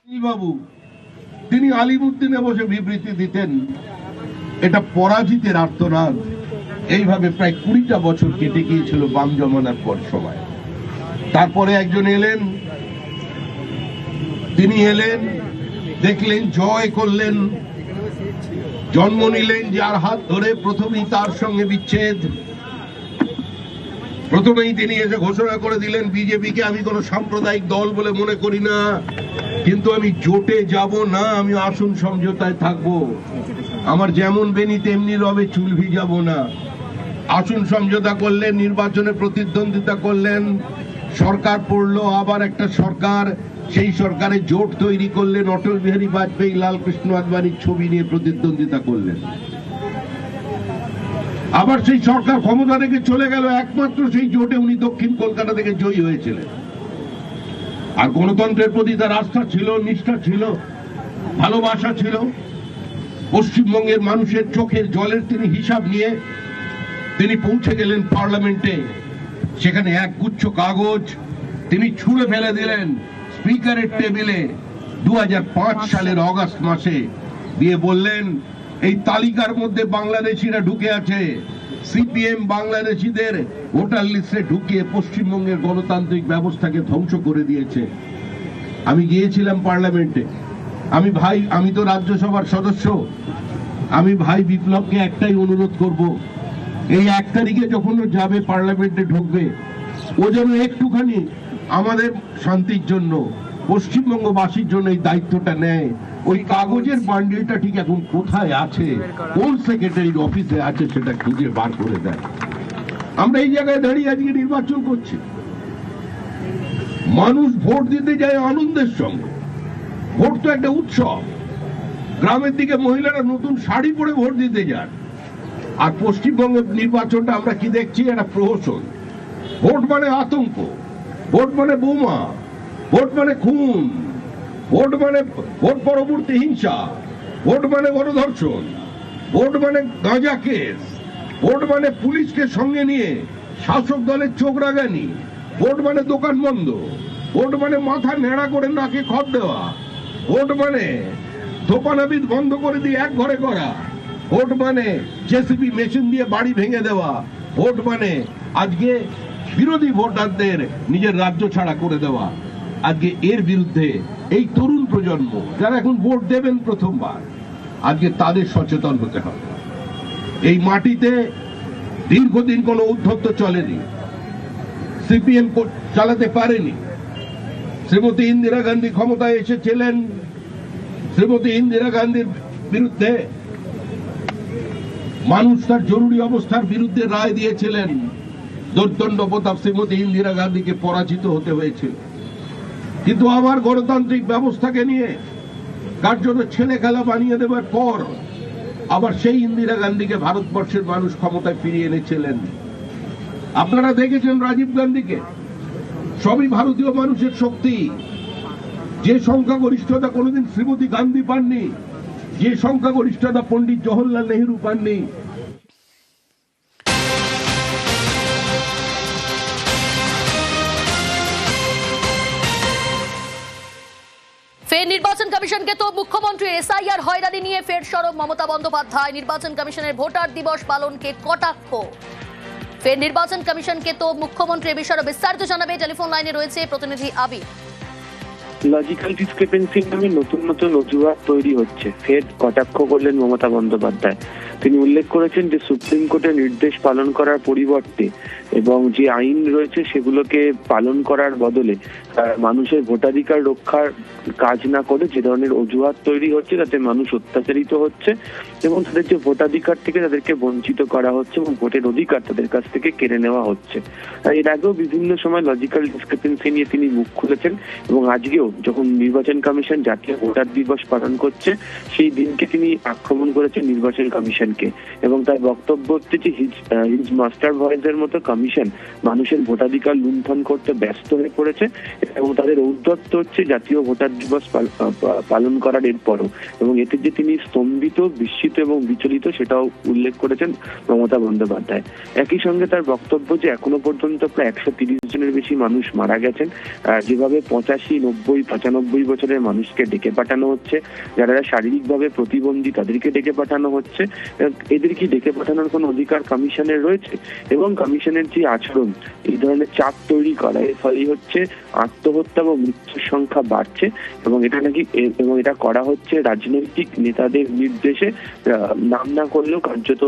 বাবু তিনি আলিমুদ্দিনে বসে বিবৃতি দিতেন, এটা পরাজিতের আর্তনাদ। এইভাবে প্রায় 20টা বছর কেটে গিয়েছিল বাম জমানার পর সময়। তারপরে একজন এলেন, তিনি এলেন, দেখলেন, জয় করলেন, জন্ম নিলেন যার হাত ধরে, প্রথমেই তার সঙ্গে বিচ্ছেদ। প্রথমেই তিনি এসে ঘোষণা করে দিলেন, বিজেপিকে আমি কোনো সাম্প্রদায়িক দল বলে মনে করি না, কিন্তু আমি জোটে যাব না, আমি আসন সমঝোতায় থাকবো, আমার যেমন বেনি তেমনি রবে, চুল ভিজাবো না। আসন সমঝোতা করলেন, নির্বাচনে প্রতিদ্বন্দ্বিতা করলেন, সরকার পড়লো, আবার একটা সরকার, সেই সরকারে জোট তৈরি করলেন, অটল বিহারী বাজপেয়ী, লালকৃষ্ণ আদবানির ছবি নিয়ে প্রতিদ্বন্দ্বিতা করলেন। আবার সেই সরকার ক্ষমতা থেকে চলে গেল, একমাত্র সেই জোটে উনি দক্ষিণ কলকাতা থেকে জয়ী হয়েছিলেন। আর গণতন্ত্রের প্রতি তার আস্থা ছিল, নিষ্ঠা ছিল, ভালোবাসা ছিল। পশ্চিমবঙ্গের মানুষের চোখের জলের তিনি হিসাব নিয়ে তিনি পৌঁছে গেলেন পার্লামেন্টে। সেখানে এক গুচ্ছ কাগজ তিনি ছুঁড়ে ফেলে দিলেন স্পিকারের টেবিলে 2005 সালের অগাস্ট মাসে, দিয়ে বললেন, এই তালিকার মধ্যে বাংলাদেশিরা ঢুকে আছে, সিপিএম বাংলাদেশিদের ভোটার লিস্টে ঢুকিয়ে পশ্চিমবঙ্গের গণতান্ত্রিক ব্যবস্থাকে ধ্বংস করে দিয়েছে। আমি গিয়েছিলাম পার্লামেন্টে, আমি তো রাজ্যসভার সদস্য, আমি ভাই বিপ্লবকে একটাই অনুরোধ করব, এই 1 তারিখে যখন ও যাবে পার্লামেন্টে ঢুকবে, ও যেন একটুখানি আমাদের শান্তির জন্য, পশ্চিমবঙ্গবাসীর জন্য এই দায়িত্বটা নেয়। ওই কাগজের বান্ডিলটা ঠিক এখন কোথায় আছে, কোন সেক্রেটারির অফিসে আছে, সেটা খুঁজে বার করে দেয়। আমরা এই জায়গায় দাঁড়িয়ে আজকে নির্বাচন করছি, মানুষ ভোট দিতে যায় আনন্দের সঙ্গে। ভোট তো একটা উৎসব। গ্রামের দিকে মহিলারা নতুন শাড়ি পরে ভোট দিতে যান, আর পশ্চিমবঙ্গের নির্বাচনটা আমরা কি দেখছি, একটা প্রহসন। ভোট মানে আতঙ্ক, ভোট মানে বোমা, ভোট মানে খুন, ভোট মানে ভোট পরবর্তী হিংসা, ভোট মানে গণধর্ষণ, ভোট মানে গাঁজা কেস, ভোট মানে পুলিশকে সঙ্গে নিয়ে শাসক দলের চোখ রাগানি, ভোট মানে দোকান বন্ধ, ভোট মানে মাথা নেড়া করে নাকে খত দেওয়া, ভোট মানে ধোপানাবিদ বন্ধ করে দিয়ে এক ঘরে করা, ভোট মানে জেসিবি মেশিন দিয়ে বাড়ি ভেঙে দেওয়া, ভোট মানে আজকে বিরোধী ভোটারদের নিজের রাজ্য ছাড়া করে দেওয়া। আজকে এর বিরুদ্ধে এই তরুণ প্রজন্ম যারা এখন ভোট দেবেন প্রথমবার, আজকে তাদের সচেতন হতে হবে। এই মাটিতে দীর্ঘদিন কোনো উদ্ধত্ত চলেনি, সিপিএম চালাতে পারেনি। শ্রীমতী ইন্দিরা গান্ধী ক্ষমতায় এসেছিলেন, শ্রীমতী ইন্দিরা গান্ধীর বিরুদ্ধে মানুষ তার জরুরি অবস্থার বিরুদ্ধে রায় দিয়েছিলেন, দোর্দণ্ড প্রতাপ শ্রীমতী ইন্দিরা গান্ধীকে পরাজিত হতে হয়েছিল। কিন্তু আবার গণতান্ত্রিক ব্যবস্থাকে নিয়ে কার্যত ছেলে খেলা বানিয়ে দেওয়ার পর আবার সেই ইন্দিরা গান্ধীকে ভারতবর্ষের মানুষ ক্ষমতায় ফিরিয়ে এনেছিলেন। আপনারা দেখেছেন রাজীব গান্ধীকে, সবই ভারতীয় মানুষের শক্তি। যে সংখ্যাগরিষ্ঠতা কোনোদিন শ্রীমতী গান্ধী পাননি, যে সংখ্যাগরিষ্ঠতা পণ্ডিত জওহরলাল নেহরু পাননি। ফের নির্বাচন কমিশনকে তো মুখ্যমন্ত্রী এসআইআর হয়রানি নিয়ে ফের সরব মমতা বন্দ্যোপাধ্যায়। নির্বাচন কমিশনের ভোটার দিবস পালনকে কটাক্ষ। ফের নির্বাচন কমিশনকে তো মুখ্যমন্ত্রী বিষয়ে বিস্তারিত জানাবে। টেলিফোন লাইনে রয়েছে প্রতিনিধি আবির। লজিক্যাল ডিসক্রিপেন্সি নামে নতুন নতুন অজুহাত তৈরি হচ্ছে, ফের কটাক্ষ করলেন মমতা বন্দ্যোপাধ্যায়। তিনি উল্লেখ করেছেন যে সুপ্রিম কোর্টের নির্দেশ পালন করার পরিবর্তে এবং যে আইন রয়েছে সেগুলোকে পালন করার বদলে মানুষের ভোটাধিকার রক্ষার কাজ না করে যে ধরনের অজুহাত তৈরি হচ্ছে, তাতে মানুষ অত্যাচারিত হচ্ছে এবং তাদের যে ভোটাধিকার থেকে তাদেরকে বঞ্চিত করা হচ্ছে এবং ভোটের অধিকার তাদের কাছ থেকে কেড়ে নেওয়া হচ্ছে। এর আগেও বিভিন্ন সময় লজিক্যাল ডিসক্রিপেন্সি নিয়ে তিনি মুখ খুলেছেন এবং আজকেও যখন নির্বাচন কমিশন জাতীয় ভোটার দিবস পালন করছে সেই দিনকে তিনি আক্রমণ করেছেন নির্বাচন কমিশনকে এবং তার বক্তব্য হচ্ছে যে হিজ মাস্টার ভয়েসের মতো কমিশন মানুষের ভোটাধিকার লুণ্ঠন করতে ব্যস্ত হয়ে পড়েছে এবং তাদের ঔদ্ধত্য হচ্ছে জাতীয় ভোটার দিবস পালন করার এরপরও, এবং এতে যে তিনি স্তম্ভিত, বিস্মিত এবং বিচলিত সেটাও উল্লেখ করেছেন মমতা বন্দ্যোপাধ্যায়। একই সঙ্গে তার বক্তব্য যে এখনো পর্যন্ত প্রায় 130 জনের বেশি মানুষ মারা গেছেন, যেভাবে 85, 90, 95 বছরের মানুষকে ডেকে পাঠানো হচ্ছে, যারা শারীরিকভাবে প্রতিবন্ধী তাদেরকে ডেকে পাঠানো হচ্ছে, এদের কি ডেকে পাঠানোর কোনো অধিকার কমিশনের রয়েছে? এবং কমিশনের যে আচরণ, এই ধরনের চাপ তৈরি করা, এর ফলে হচ্ছে আত্মহত্যা বা মৃত্যুর সংখ্যা বাড়ছে, এবং এটা করা হচ্ছে রাজনৈতিক নেতাদের নির্দেশে। নাম না করলেও কার্যত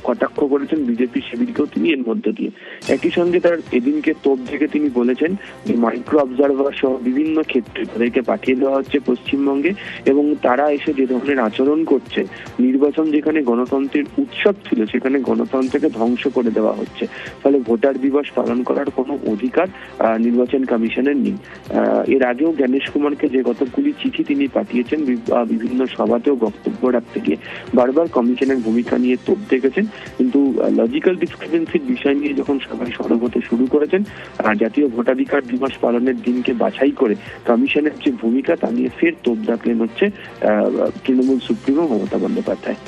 কটাক্ষ করেছেন বিজেপি শিবিরকেও তিনি এর মধ্য দিয়ে। একই সঙ্গে তার এদিনকে তোপ থেকে তিনি বলেছেন যে মাইক্রো অবজারভার সহ বিভিন্ন ক্ষেত্রে তাদেরকে পাঠিয়ে দেওয়া হচ্ছে পশ্চিমবঙ্গে, এবং তারা এসে যে ধরনের আচরণ করছে, নির্বাচন যেখানে গণতন্ত্রের উৎসব ছিল সেখানে গণতন্ত্রকে ধ্বংস করে দেওয়া হচ্ছে। ফলে ভোটার দিবস পালন করার কোনো অধিকার নির্বাচন কমিশনের নেই। এর আগেও জ্ঞানেশ কুমারকে যে কতগুলি চিঠি তিনি পাঠিয়েছেন বিভিন্ন সভাতেও বক্তব্য রাখতে গিয়ে বারবার কমিশনের ভূমিকা নিয়ে তোপ দেখেছেন, কিন্তু লজিক্যাল ডিসক্রিপেন্সির বিষয় নিয়ে যখন সবাই সরব হতে শুরু করেছেন, জাতীয় ভোটাধিকার দিবস পালনের দিনকে বাছাই করে কমিশনের যে ভূমিকা তা নিয়ে ফের তোপ দাগলেন হচ্ছে তৃণমূল সুপ্রিমো মমতা বন্দ্যোপাধ্যায়।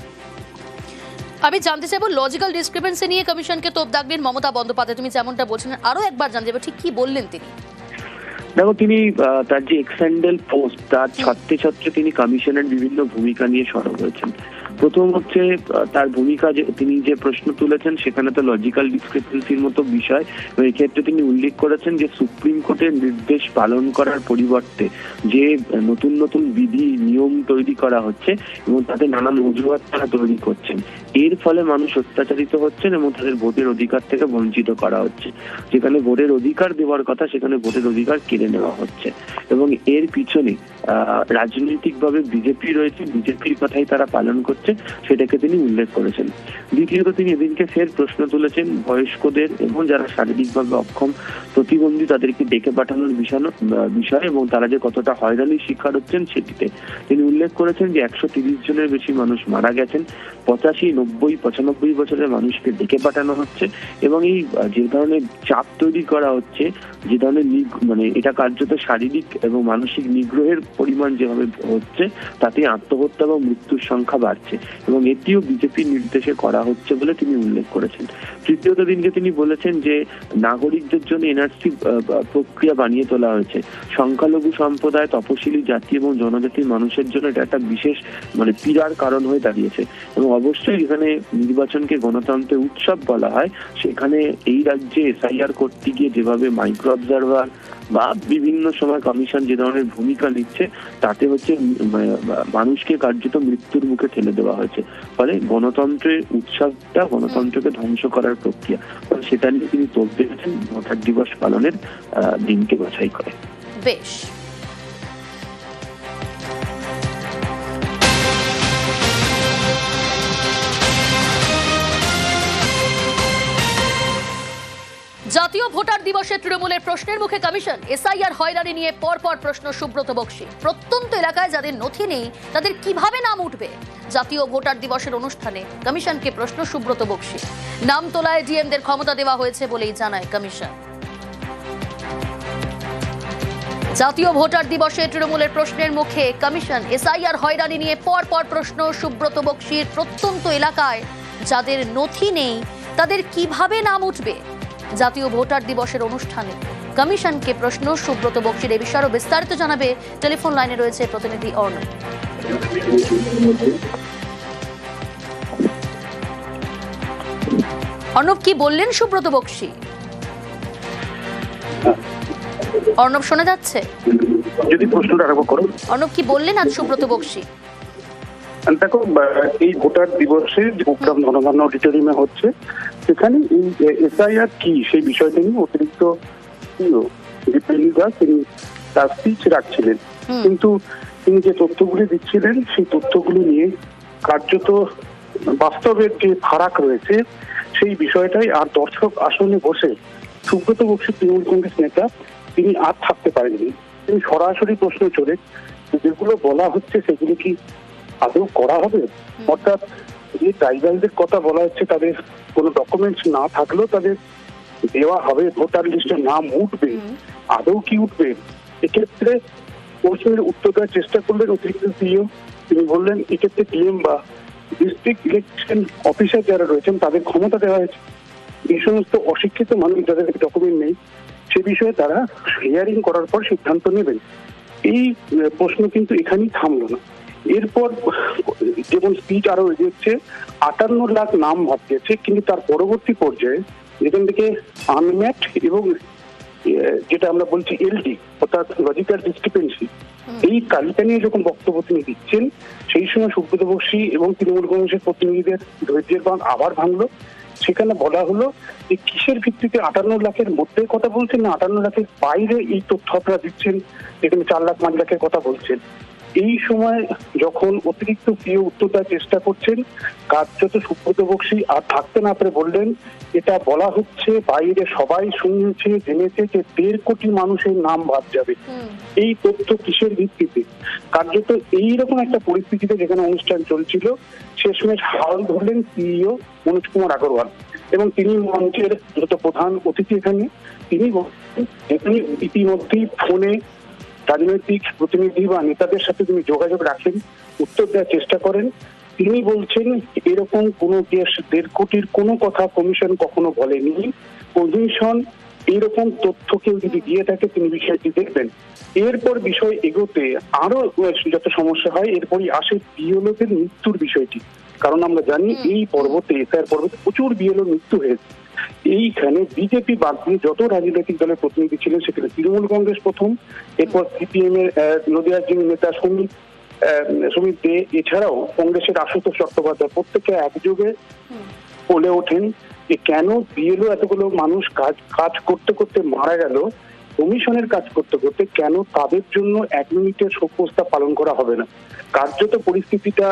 আমি জানতে চাইবো লজিক্যাল ডিসক্রিপেন্সি নিয়ে কমিশনকে তোপ দাগলেন মমতা বন্দ্যোপাধ্যায়, তুমি যেমনটা বলছিলেন, আরো একবার জানতে চাইবো ঠিক কি বললেন তিনি? দেখো, তিনি তার যে এক্সেন্ডেল পোস্ট তার ছত্রে ছত্রে তিনি কমিশনের বিভিন্ন ভূমিকা নিয়ে সরব হয়েছেন। প্রথম হচ্ছে তার ভূমিকা, যে তিনি যে প্রশ্ন তুলেছেন সেখানে তো লজিক্যাল ডিসক্রিপেন্সির মতো বিষয়, এই ক্ষেত্রে তিনি উল্লেখ করেছেন যে সুপ্রিম কোর্টের নির্দেশ পালন করার পরিবর্তে যে নতুন নতুন বিধি নিয়ম তৈরি করা হচ্ছে এবং তাতে নানান অজুহাত তারা তৈরি করছেন, এর ফলে মানুষ অত্যাচারিত হচ্ছেন এবং তাদের ভোটের অধিকার থেকে বঞ্চিত করা হচ্ছে। যেখানে ভোটের অধিকার দেওয়ার কথা সেখানে ভোটের অধিকার কেড়ে নেওয়া হচ্ছে, এবং এর পিছনে রাজনৈতিকভাবে বিজেপি রয়েছে, বিজেপির কথাই তারা পালন করছে, সেটাকে তিনি উল্লেখ করেছেন। দ্বিতীয়ত তিনি এদিনকে ফের প্রশ্ন তুলেছেন বয়স্কদের এবং যারা শারীরিকভাবে অক্ষম, প্রতিবন্ধী তাদেরকে ডেকে পাঠানোর বিষয় এবং তারা যে কতটা হয়রানির শিকার হচ্ছেন সেটিতে তিনি উল্লেখ করেছেন যে 130 জনের বেশি মানুষ মারা গেছেন, 85, 90, 95 বছরের মানুষকে ডেকে পাঠানো হচ্ছে, এবং এই যে ধরনের চাপ তৈরি করা হচ্ছে, যে ধরনের এটা কার্যত শারীরিক এবং মানসিক নিগ্রহের পরিমাণ যেভাবে হচ্ছে, তাতে আত্মহত্যা বা মৃত্যুর সংখ্যা বাড়ছে, এবং এটিও বিজেপির নির্দেশে করা হচ্ছে বলে তিনি উল্লেখ করেছেন। তৃতীয়ত দিনকে তিনি বলেছেন যে নাগরিকদের জন্য এনআরসি প্রক্রিয়া বানিয়ে তোলা হয়েছে, সংখ্যালঘু সম্প্রদায়, তপশিলি জাতি এবং জনজাতির মানুষের জন্য এটা একটা বিশেষ পীড়ার কারণ হয়ে দাঁড়িয়েছে, এবং অবশ্যই এখানে নির্বাচনকে গণতন্ত্রের উৎসব বলা হয়, সেখানে এই রাজ্যে এসআইআর করতে গিয়ে যেভাবে মাইক্রো অবজারভার বা বিভিন্ন সময় কমিশন যে ধরনের ভূমিকা নিচ্ছে, তাতে হচ্ছে মানুষকে কার্যত মৃত্যুর মুখে ঠেলে দেওয়া হয়েছে। ফলে গণতন্ত্রের উৎসবটা গণতন্ত্রকে ধ্বংস করার প্রক্রিয়া, সেটা নিয়ে তিনি তোপ দেখেছেন ভোটার দিবস পালনের দিনকে বাছাই করে। বেশ, জাতীয় ভোটার দিবসে তৃণমূলের প্রশ্নের মুখে কমিশন, এসআইআর হয়রানি নিয়ে পরপর প্রশ্ন সুব্রত বক্সী। প্রত্যন্ত এলাকায় যাদের নথি নেই তাদের কিভাবে নাম উঠবে? জাতীয় ভোটার দিবসের অনুষ্ঠানে কমিশনকে প্রশ্ন সুব্রত বক্সী। নাম তোলায় ডিএমদের ক্ষমতা দেওয়া হয়েছে বলেই জানায় কমিশন। জাতীয় ভোটার দিবসে তৃণমূলের প্রশ্নের মুখে কমিশন, এসআইআর হয়রানি নিয়ে পরপর প্রশ্ন সুব্রত বক্সীর। প্রত্যন্ত এলাকায় যাদের নথি নেই তাদের কিভাবে নাম উঠবে? জাতীয় ভোটার দিবসের অনুষ্ঠানে কমিশনকে প্রশ্ন সুব্রত বক্সীর। এ বিষয়ে আরো বিস্তারিত জানাবে টেলিফোন লাইনে রয়েছে প্রতিনিধি অর্ণব। অর্ণব, কি বললেন সুব্রত বক্সী? অর্ণব, শোনা যাচ্ছে? যদি প্রশ্নটা আরম্ভ করো। অর্ণব, কি বললেন আজ সুব্রত বক্সী? দেখো, এই ভোটার দিবসে যে প্রোগ্রাম জনগণ অডিটোরিয়ামে হচ্ছে, সেখানে এই এসআইআর কি সেই বিষয়টা নিয়ে অতিরিক্ত তিনি তার স্পিচ রাখছিলেন, কিন্তু তিনি যে তথ্যগুলি দিচ্ছিলেন সেই তথ্যগুলি নিয়ে কার্যত বাস্তবের যে ফারাক রয়েছে সেই বিষয়টাই আর দর্শক আসনে বসে সুব্রত বক্সী তৃণমূল কংগ্রেস নেতা তিনি আর থাকতে পারেননি। তিনি সরাসরি প্রশ্ন চলে যেগুলো বলা হচ্ছে সেগুলো কি আদৌ করা হবে, অর্থাৎ যে ট্রাইবালদের কথা বলা হচ্ছে তাদের কোনো ডকুমেন্টস না থাকলেও তাদের দেওয়া হবে, ভোটার লিস্টে নাম উঠবে, আদৌ কি উঠবে? এক্ষেত্রে প্রশ্নের উত্তর দেওয়ার চেষ্টা করলেন অতিরিক্ত সিইও। তিনি বললেন এক্ষেত্রে ডিএম বা ডিস্ট্রিক্ট ইলেকশন অফিসার যারা রয়েছেন তাদের ক্ষমতা দেওয়া হয়েছে। এই সমস্ত অশিক্ষিত মানুষ যাদের ডকুমেন্ট নেই সে বিষয়ে তারা হিয়ারিং করার পর সিদ্ধান্ত নেবেন। এই প্রশ্ন কিন্তু এখানেই থামলো না। এরপর যেমন স্পিচ আরো এগিয়েছে, 58 লাখ নাম ভাবতেছে, কিন্তু তার পরবর্তী পর্যায়ে যেখান থেকে আনম্যাট এবং যেটা আমরা বলছি এলডি অর্থাৎ লজিক্যাল ডিসক্রিপেন্সি, এই তালিকা নিয়ে যখন বক্তব্য তিনি দিচ্ছেন সেই সময় সুব্রত বক্সী এবং তৃণমূল কংগ্রেসের প্রতিনিধিদের ধৈর্যের বাঁধ আবার ভাঙলো। সেখানে বলা হলো যে কিসের ভিত্তিতে 58 লাখের মধ্যে কথা বলছেন না 58 লাখের বাইরে এই তথ্য আপনারা দিচ্ছেন, যেখানে 4 লাখ 5 লাখের কথা বলছেন। এই সময় যখন অতিরিক্ত সিইও উত্তর দেওয়ার চেষ্টা করছেন, কার্যত সুব্রত বক্সী আর থাকতে না পেরে বললেন এটা বলা হচ্ছে বাইরে সবাই শুনেছে জেনেছে যে 1.5 কোটি মানুষের নাম বাদ যাবে। এই তথ্য কিসের ভিত্তিতে? কার্যত এইরকম একটা পরিস্থিতিতে যেখানে অনুষ্ঠান চলছিল শেষমেশ হাল ধরলেন সিইও মনোজ কুমার আগরওয়াল এবং তিনি মঞ্চের যত প্রধান অতিথি এখানে তিনি ইতিমধ্যেই ফোনে রাজনৈতিক প্রতিনিধি বা নেতাদের সাথে তিনি যোগাযোগ রাখেন, উত্তর দেওয়ার চেষ্টা করেন। তিনি বলছেন এরকম কোনো কেস 1.5 কোটির কোনো কথা কমিশন কখনো বলেনি। কমিশন এইরকম তথ্য কেউ যদি দিয়ে থাকে তিনি বিষয়টি দেখবেন। এরপর বিষয় এগোতে আরো যত সমস্যা হয় এরপরই আসে বিএলওদের মৃত্যুর বিষয়টি। কারণ আমরা জানি এই পর্বতে এসআইআর পর্বতে প্রচুর বিএলও মৃত্যু হয়েছে। এইখানে বিজেপি বাদ দিয়ে যত রাজনৈতিক দলের প্রতিনিধি ছিলেন সেখানে তৃণমূল কংগ্রেস প্রথম, এরপর সিপিএম এর নদিয়ার যিনি নেতা সুমিত দে, এছাড়াও কংগ্রেসের আশুতোষ চট্টোপাধ্যায় প্রত্যেকে একযোগে বলে ওঠেন যে কেন বিএলও এতগুলো মানুষ কাজ করতে করতে মারা গেল, কমিশনের কাজ করতে করতে কেন তাদের জন্য 1 মিনিটের শোক প্রস্তাব পালন করা হবে না। কার্যত পরিস্থিতিটা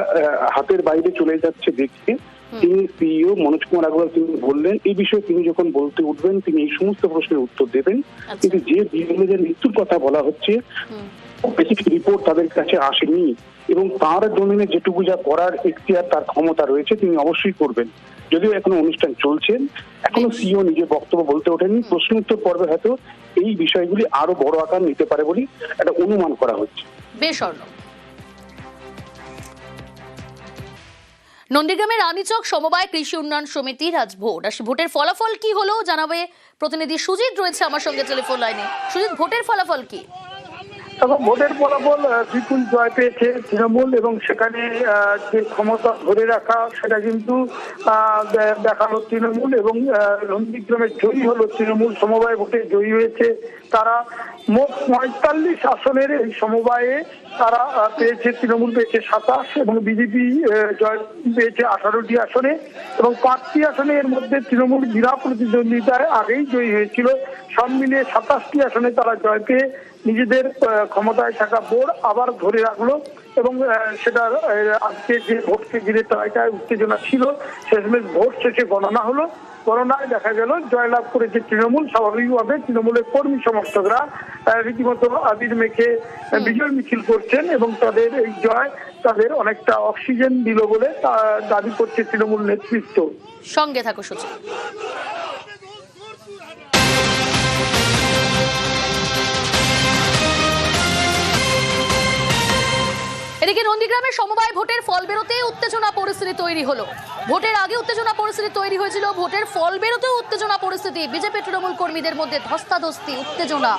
হাতের বাইরে চলে যাচ্ছে দেখে তিনি সিইও মনোজ কুমার আগরওয়াল তিনি বললেন এই বিষয়ে তিনি যখন বলতে উঠবেন তিনি এই সমস্ত প্রশ্নের উত্তর দেবেন। কিন্তু যে বিএলওদের মৃত্যুর কথা বলা হচ্ছে বেসিক রিপোর্ট তাদের কাছে আসেনি এবং তার ডোমেনে যেটুকু যা করার এখতিয়ার তার ক্ষমতা রয়েছে তিনি অবশ্যই করবেন। যদিও এখনো অনুষ্ঠান চলছে, এখনো সিইও নিজের বক্তব্য বলতে ওঠেনি। প্রশ্ন উত্তর পর্বে হয়তো এই বিষয়গুলি আরো বড় আকার নিতে পারে বলে একটা অনুমান করা হচ্ছে। বেশ অর্ণব। নন্দীগ্রামের রানীচক সমবায় কৃষি উন্নয়ন সমিতির আজ ভোট। ভোটের ফলাফল কি হলো জানাবে প্রতিনিধি সুজিত রয়েছে আমার সঙ্গে টেলিফোন লাইনে। সুজিত, ভোটের ফলাফল কি? ভোটের ফলাফল বিপুল জয় পেয়েছে তৃণমূল এবং সেখানে যে ক্ষমতা ধরে রাখা সেটা কিন্তু দেখালো তৃণমূল এবং নন্দীগ্রামে জয়ী হলো তৃণমূল। সমবায় ভোটে জয়ী হয়েছে তারা। মোট 45 আসনের এই সমবায়ে তারা পেয়েছে, তৃণমূল পেয়েছে 27 এবং বিজেপি জয় পেয়েছে 18টি আসনে এবং 5টি আসনে এর মধ্যে তৃণমূল বিনা প্রতিদ্বন্দ্বিতায় আগেই জয়ী হয়েছিল। সব মিলিয়ে 27টি আসনে তারা জয় পেয়ে নিজেদের ক্ষমতায় থাকা বোর্ড আবার ধরে রাখলো এবং সেটা আজকে যে ভোটকে ঘিরে তালিকায় উত্তেজনা ছিল শেষমেশ ভোট শেষে গণনা হলো। গণনায় দেখা গেল জয়লাভ করেছে তৃণমূল। স্বাভাবিকভাবে তৃণমূলের কর্মী সমর্থকরা রীতিমতো আবির মেখে বিজয় মিছিল করছেন এবং তাদের এই জয় তাদের অনেকটা অক্সিজেন দিল বলে দাবি করছে তৃণমূল নেতৃত্ব। সঙ্গে থাকো সুজিত। এদিকে নন্দীগ্রামের সমবায় ভোটের ফল বেরোতে উত্তেজনা পরিস্থিতি তৈরি হলো। ভোটের আগে উত্তেজনা পরিস্থিতি তৈরি হয়েছিল, ভোটের ফল বেরোতেও উত্তেজনা পরিস্থিতি। বিজেপি তৃণমূল কর্মীদের মধ্যে ধস্তাধস্তি, উত্তেজনা।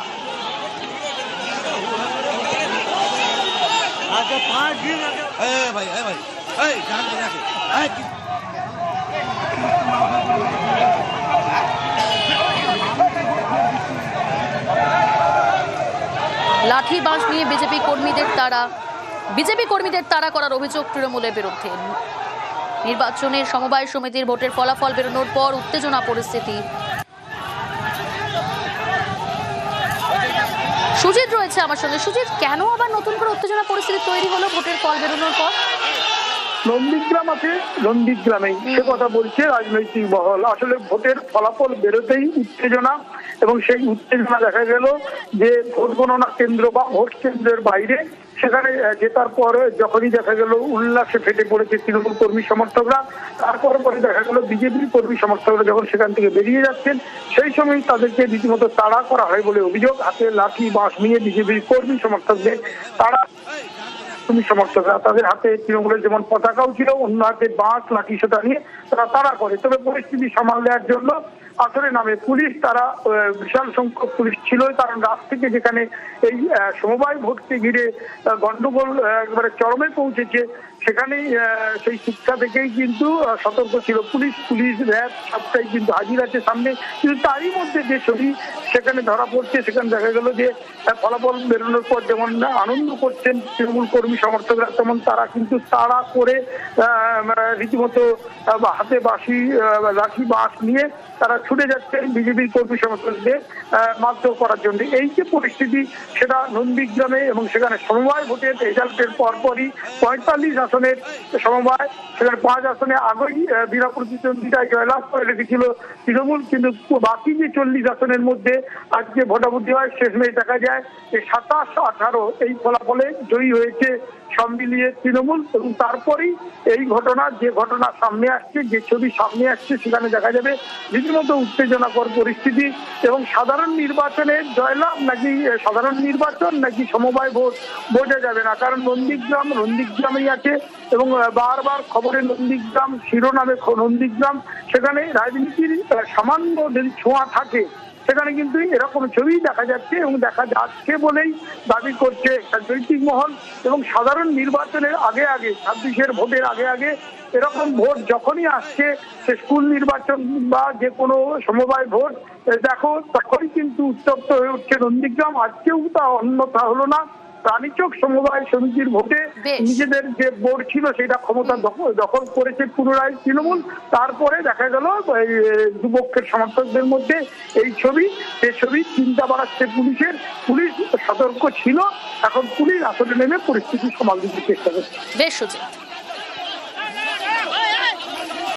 লাঠি বাঁশ নিয়ে বিজেপি কর্মীদের তাড়া করার অভিযোগ তৃণমূলের বিরুদ্ধে। নির্বাচনের সমবায় সমিতির ভোটের ফলাফল বেরোনোর পর উত্তেজনা পরিস্থিতি। সুজিত রয়েছে আমার সঙ্গে। সুজিত, কেন আবার নতুন করে উত্তেজনা পরিস্থিতি তৈরি হলো ভোটের ফল বেরোনোর পর? নন্দীগ্রাম আছে, নন্দীগ্রামে সে কথা বলছে রাজনৈতিক মহল। আসলে ভোটের ফলাফল বেরোতেই উত্তেজনা। এবং সেই উত্তেজনা দেখা গেল যে ভোট গণনা কেন্দ্র বা ভোট কেন্দ্রের বাইরে সেখানে জেতার পর যখনই দেখা গেল উল্লাসে ফেটে পড়েছে তৃণমূল কর্মী সমর্থকরা, তারপর পরে দেখা গেল বিজেপি কর্মী সমর্থকরা যখন সেখান থেকে বেরিয়ে যাচ্ছেন সেই সময় তাদেরকে রীতিমতো তাড়া করা হয় বলে অভিযোগ। হাতে লাঠি বাঁশ নিয়ে বিজেপির কর্মী সমর্থকদের তাড়া, কর্মী সমর্থকরা তাদের হাতে তৃণমূলের যেমন পতাকাও ছিল, অন্য হাতে বাঁশ লাঠি সেটা নিয়ে তারা তাড়া করে। তবে পরিস্থিতি সামাল দেওয়ার জন্য আসলে নামে পুলিশ, তারা বিশাল সংখ্যক পুলিশ ছিল, কারণ রাত থেকে যেখানে এই সমবায় ভোটকে ঘিরে গন্ডগোল একেবারে চরমে পৌঁছেছে সেখানেই সেই শিক্ষা থেকেই কিন্তু সতর্ক ছিল পুলিশ র্যাব সবটাই কিন্তু হাজির আছে সামনে। কিন্তু তারই মধ্যে যে ছবি সেখানে ধরা পড়ছে, সেখানে দেখা গেল যে ফলাফল বেরোনোর পর যেমন আনন্দ করছেন তৃণমূল কর্মী সমর্থকরা, তেমন তারা কিন্তু তাড়া করে রীতিমতো হাতে লাঠি বাঁশ নিয়ে তারা ছুটে যাচ্ছেন বিজেপির কর্মী সমর্থকদের মারধর করার জন্য। এই যে পরিস্থিতি সেটা নন্দীগ্রামে, এবং সেখানে সমবায় ভোটের রেজাল্টের পরপরই 45 আসনের সমবায়, সেখানে 5 আসনে আগেই বিনা প্রতিদ্বন্দ্বিতায় জয়লাভ করে রেখেছিল তৃণমূল, কিন্তু বাকি যে 40 আসনের মধ্যে আজকে ভোটাভুটি হয় শেষমেশ দেখা যায় যে 27-18 এই ফলাফলে জয়ী হয়েছে সব মিলিয়ে তৃণমূল। এবং তারপরেই এই যে ঘটনা সামনে আসছে, যে ছবি সামনে আসছে সেখানে দেখা যাবে রীতিমতো উত্তেজনাকর পরিস্থিতি এবং সাধারণ নির্বাচনের জয়লাভ নাকি সাধারণ নির্বাচন নাকি সমবায় ভোট বোঝা যাবে না, কারণ নন্দীগ্রামেই আছে এবং বারবার খবরে নন্দীগ্রাম শিরোনামে নন্দীগ্রাম, সেখানে রাজনীতির সামান্য যদি ছোঁয়া থাকে সেখানে কিন্তু এরকম ছবি দেখা যাচ্ছে এবং দেখা যাচ্ছে বলেই দাবি করছে রাজনৈতিক মহল। এবং সাধারণ নির্বাচনের আগে 26-এর ভোটের আগে এরকম ভোট যখনই আসছে, সে স্কুল নির্বাচন বা যে কোনো সমবায় ভোট দেখো, তখনই কিন্তু উত্তপ্ত হয়ে উঠছে নন্দীগ্রাম। আজকেও তা অন্যথা হলো না। প্রাণীচক সমবায় সমিতির ভোটে নিজেদের যে বোর্ড ছিল সেটা ক্ষমতা দখল করেছে পুনরায় তৃণমূল। তারপরে দেখা গেল দুপক্ষের সমর্থকদের মধ্যে এই ছবি চিন্তা বাড়াচ্ছে পুলিশ সতর্ক ছিল, এখন পুলিশ আসলে নেমে পরিস্থিতি সামাল দিতে চেষ্টা করছে। বেশ সুচিত।